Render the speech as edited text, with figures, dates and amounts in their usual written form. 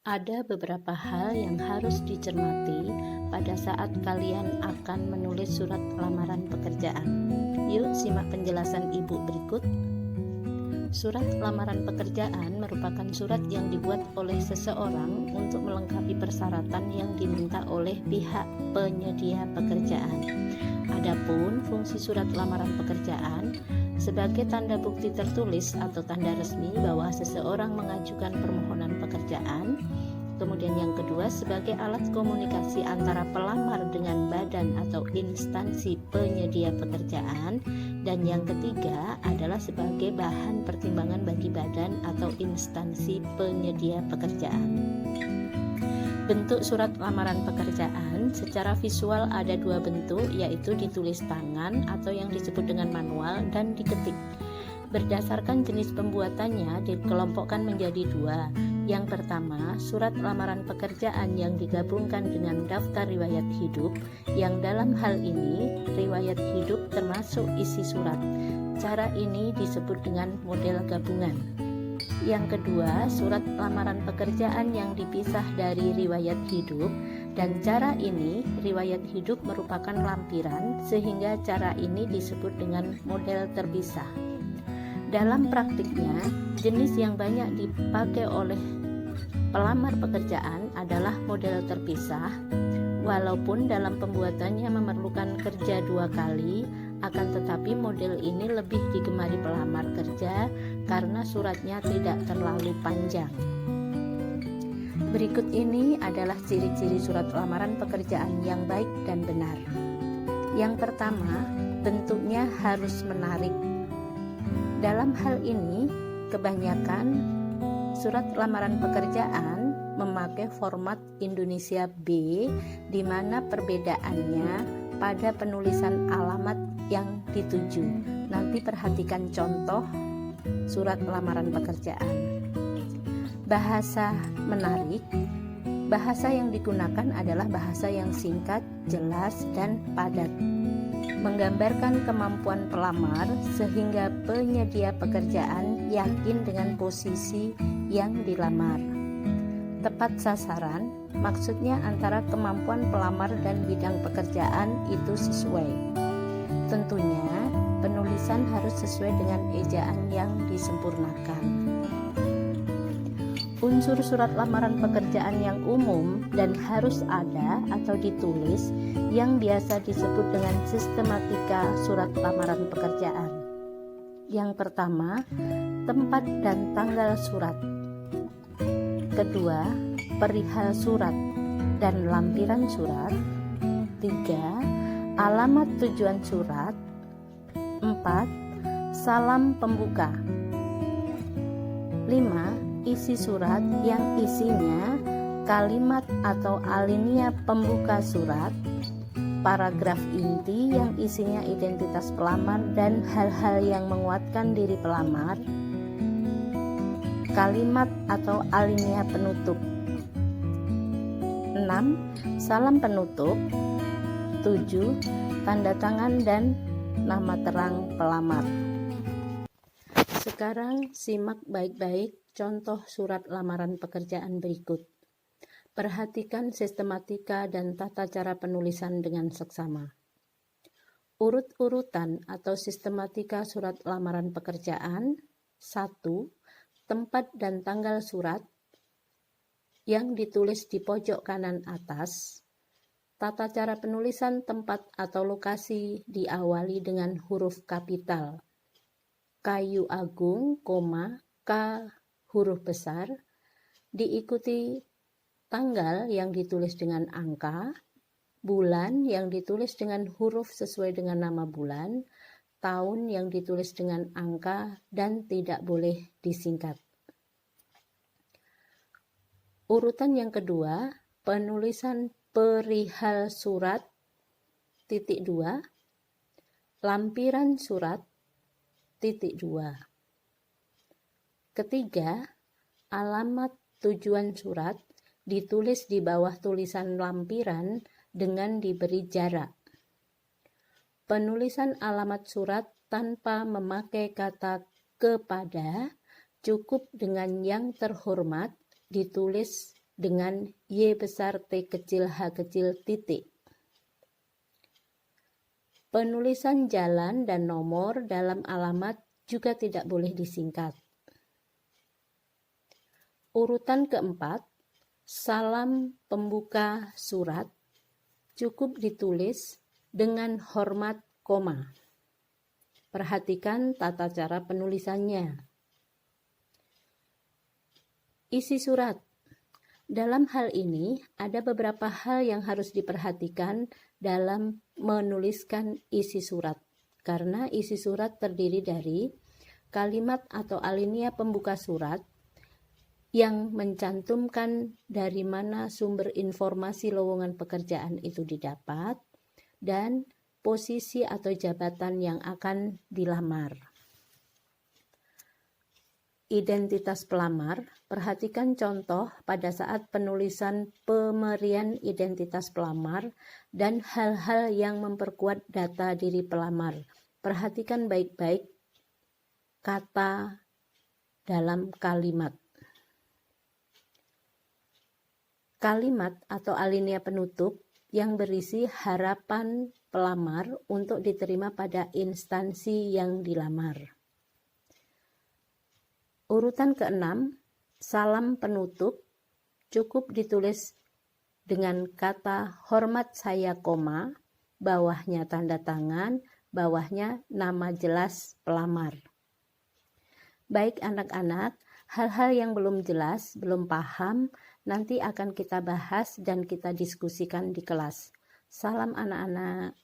Ada beberapa hal yang harus dicermati pada saat kalian akan menulis surat lamaran pekerjaan. Yuk simak penjelasan Ibu berikut. Surat lamaran pekerjaan merupakan surat yang dibuat oleh seseorang untuk melengkapi persyaratan yang diminta oleh pihak penyedia pekerjaan. Adapun fungsi surat lamaran pekerjaan sebagai tanda bukti tertulis atau tanda resmi bahwa seseorang mengajukan permohonan pekerjaan. Kemudian yang kedua, sebagai alat komunikasi antara pelamar dengan badan atau instansi penyedia pekerjaan. Dan yang ketiga adalah sebagai bahan pertimbangan bagi badan atau instansi penyedia pekerjaan. Bentuk surat lamaran pekerjaan secara visual ada dua bentuk, yaitu ditulis tangan atau yang disebut dengan manual dan diketik. Berdasarkan jenis pembuatannya dikelompokkan menjadi dua. Yang pertama, surat lamaran pekerjaan yang digabungkan dengan daftar riwayat hidup, yang dalam hal ini riwayat hidup termasuk isi surat. Cara ini disebut dengan model gabungan. Yang kedua, surat lamaran pekerjaan yang dipisah dari riwayat hidup, dan cara ini riwayat hidup merupakan lampiran sehingga cara ini disebut dengan model terpisah. Dalam praktiknya, jenis yang banyak dipakai oleh pelamar pekerjaan adalah model terpisah. Walaupun dalam pembuatannya memerlukan kerja dua kali, akan tetapi model ini lebih digemari pelamar kerja karena suratnya tidak terlalu panjang. Berikut ini adalah ciri-ciri surat lamaran pekerjaan yang baik dan benar. Yang pertama, bentuknya harus menarik. Dalam hal ini, kebanyakan surat lamaran pekerjaan memakai format Indonesia B, di mana perbedaannya pada penulisan alamat yang dituju. Nanti perhatikan contoh surat lamaran pekerjaan. Bahasa menarik. Bahasa yang digunakan adalah bahasa yang singkat, jelas, dan padat. Menggambarkan kemampuan pelamar sehingga penyedia pekerjaan yakin dengan posisi yang dilamar. Tepat sasaran, maksudnya antara kemampuan pelamar dan bidang pekerjaan itu sesuai. Tentunya, penulisan harus sesuai dengan ejaan yang disempurnakan. Unsur surat lamaran pekerjaan yang umum dan harus ada atau ditulis yang biasa disebut dengan sistematika surat lamaran pekerjaan. Yang pertama, tempat dan tanggal surat. Kedua, perihal surat dan lampiran surat. Tiga, alamat tujuan surat. Empat, salam pembuka. Lima, isi surat yang isinya kalimat atau alinea pembuka surat, paragraf inti yang isinya identitas pelamar dan hal-hal yang menguatkan diri pelamar, kalimat atau alinea penutup. 6. Salam penutup. 7. Tanda tangan dan nama terang pelamar. Sekarang simak baik-baik contoh surat lamaran pekerjaan berikut. Perhatikan sistematika dan tata cara penulisan dengan seksama. Urut-urutan atau sistematika surat lamaran pekerjaan. 1. Tempat dan tanggal surat yang ditulis di pojok kanan atas. Tata cara penulisan tempat atau lokasi diawali dengan huruf kapital. Kayu agung, K huruf besar, diikuti tanggal yang ditulis dengan angka, bulan yang ditulis dengan huruf sesuai dengan nama bulan, tahun yang ditulis dengan angka, dan tidak boleh disingkat. Urutan yang kedua, penulisan perihal surat, titik 2, lampiran surat, titik 2. Ketiga, alamat tujuan surat ditulis di bawah tulisan lampiran dengan diberi jarak. Penulisan alamat surat tanpa memakai kata kepada, cukup dengan yang terhormat ditulis dengan Y besar T kecil H kecil titik. Penulisan jalan dan nomor dalam alamat juga tidak boleh disingkat. Urutan keempat, salam pembuka surat cukup ditulis dengan hormat koma. Perhatikan tata cara penulisannya. Isi surat. Dalam hal ini, ada beberapa hal yang harus diperhatikan dalam menuliskan isi surat. Karena isi surat terdiri dari kalimat atau alinea pembuka surat yang mencantumkan dari mana sumber informasi lowongan pekerjaan itu didapat, dan posisi atau jabatan yang akan dilamar. Identitas pelamar, perhatikan contoh pada saat penulisan pemberian identitas pelamar dan hal-hal yang memperkuat data diri pelamar. Perhatikan baik-baik kata dalam kalimat. Kalimat atau alinea penutup yang berisi harapan pelamar untuk diterima pada instansi yang dilamar. Urutan keenam, salam penutup cukup ditulis dengan kata hormat saya koma, bawahnya tanda tangan, bawahnya nama jelas pelamar. Baik anak-anak, hal-hal yang belum jelas, belum paham, nanti akan kita bahas dan kita diskusikan di kelas. Salam anak-anak.